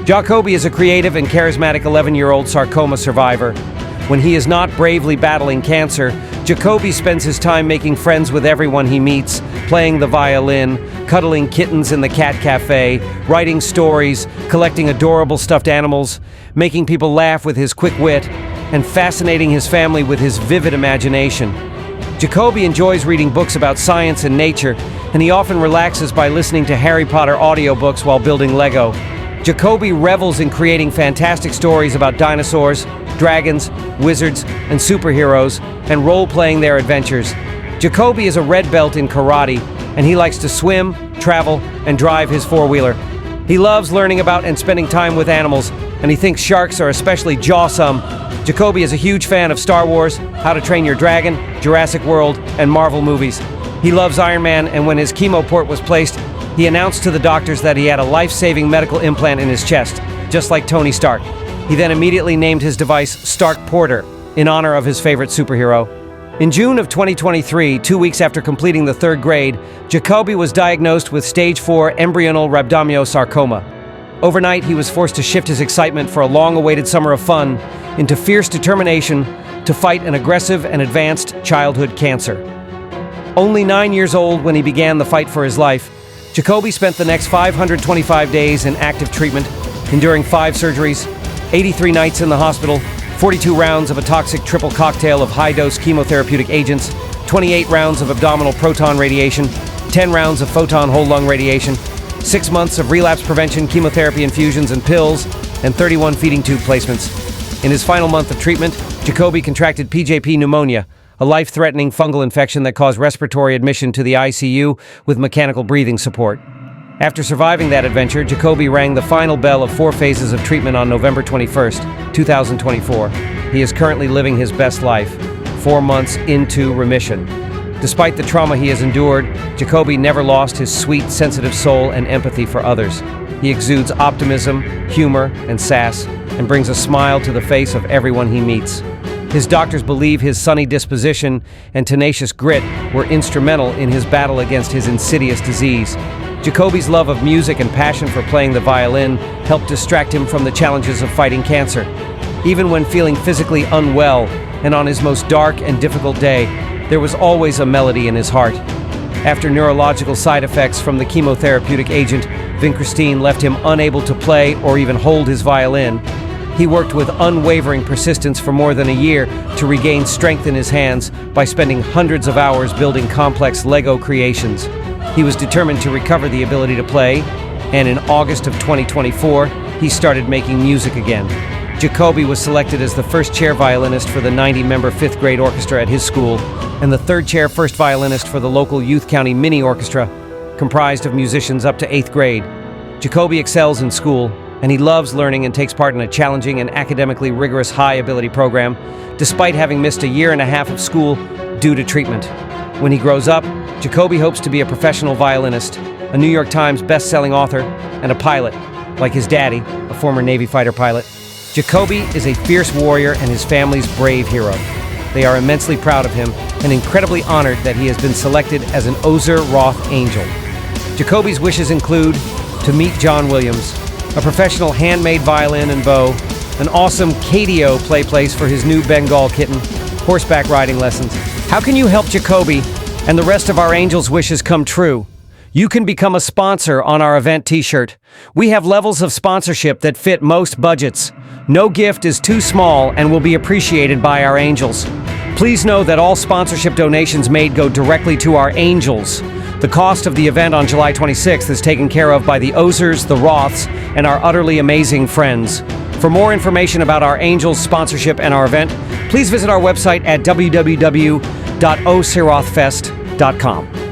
Jacoby is a creative and charismatic 11-year-old sarcoma survivor. When he is not bravely battling cancer, Jacoby spends his time making friends with everyone he meets, playing the violin, cuddling kittens in the cat cafe, writing stories, collecting adorable stuffed animals, making people laugh with his quick wit, and fascinating his family with his vivid imagination. Jacoby enjoys reading books about science and nature, and he often relaxes by listening to Harry Potter audiobooks while building Lego. Jacoby revels in creating fantastic stories about dinosaurs, dragons, wizards, and superheroes, and role-playing their adventures. Jacoby is a red belt in karate, and he likes to swim, travel, and drive his four-wheeler. He loves learning about and spending time with animals, and he thinks sharks are especially jawsome. Jacoby is a huge fan of Star Wars, How to Train Your Dragon, Jurassic World, and Marvel movies. He loves Iron Man, and when his chemo port was placed, he announced to the doctors that he had a life-saving medical implant in his chest, just like Tony Stark. He then immediately named his device Stark Porter, in honor of his favorite superhero. In June of 2023, 2 weeks after completing the 3rd grade, Jacoby was diagnosed with stage 4 embryonal rhabdomyosarcoma. Overnight, he was forced to shift his excitement for a long-awaited summer of fun into fierce determination to fight an aggressive and advanced childhood cancer. Only 9 years old when he began the fight for his life, Jacoby spent the next 525 days in active treatment, enduring 5 surgeries, 83 nights in the hospital, 42 rounds of a toxic triple cocktail of high-dose chemotherapeutic agents, 28 rounds of abdominal proton radiation, 10 rounds of photon whole lung radiation, 6 months of relapse prevention, chemotherapy infusions and pills, and 31 feeding tube placements. In his final month of treatment, Jacoby contracted PJP pneumonia, a life-threatening fungal infection that caused respiratory admission to the ICU with mechanical breathing support. After surviving that adventure, Jacoby rang the final bell of 4 phases of treatment on November 21st, 2024. He is currently living his best life, 4 months into remission. Despite the trauma he has endured, Jacoby never lost his sweet, sensitive soul and empathy for others. He exudes optimism, humor, and sass, and brings a smile to the face of everyone he meets. His doctors believe his sunny disposition and tenacious grit were instrumental in his battle against his insidious disease. Jacoby's love of music and passion for playing the violin helped distract him from the challenges of fighting cancer. Even when feeling physically unwell and on his most dark and difficult day, there was always a melody in his heart. After neurological side effects from the chemotherapeutic agent vincristine left him unable to play or even hold his violin, he worked with unwavering persistence for more than a year to regain strength in his hands by spending hundreds of hours building complex Lego creations. He was determined to recover the ability to play, and in August of 2024, he started making music again. Jacoby was selected as the first chair violinist for the 90-member 5th grade orchestra at his school, and the 3rd chair first violinist for the local Youth County Mini Orchestra, comprised of musicians up to 8th grade. Jacoby excels in school, and he loves learning and takes part in a challenging and academically rigorous high-ability program, despite having missed a year and a half of school due to treatment. When he grows up, Jacoby hopes to be a professional violinist, a New York Times best-selling author, and a pilot, like his daddy, a former Navy fighter pilot. Jacoby is a fierce warrior and his family's brave hero. They are immensely proud of him and incredibly honored that he has been selected as an Oser-Roth Angel. Jacoby's wishes include to meet John Williams, a professional handmade violin and bow, an awesome Cadio play place for his new Bengal kitten, horseback riding lessons. How can you help Jacoby and the rest of our angels' wishes come true? You can become a sponsor on our event t-shirt. We have levels of sponsorship that fit most budgets. No gift is too small and will be appreciated by our angels. Please know that all sponsorship donations made go directly to our angels. The cost of the event on July 26th is taken care of by the Osers, the Roths, and our utterly amazing friends. For more information about our Angels sponsorship and our event, please visit our website at www.oser-rothfest.com.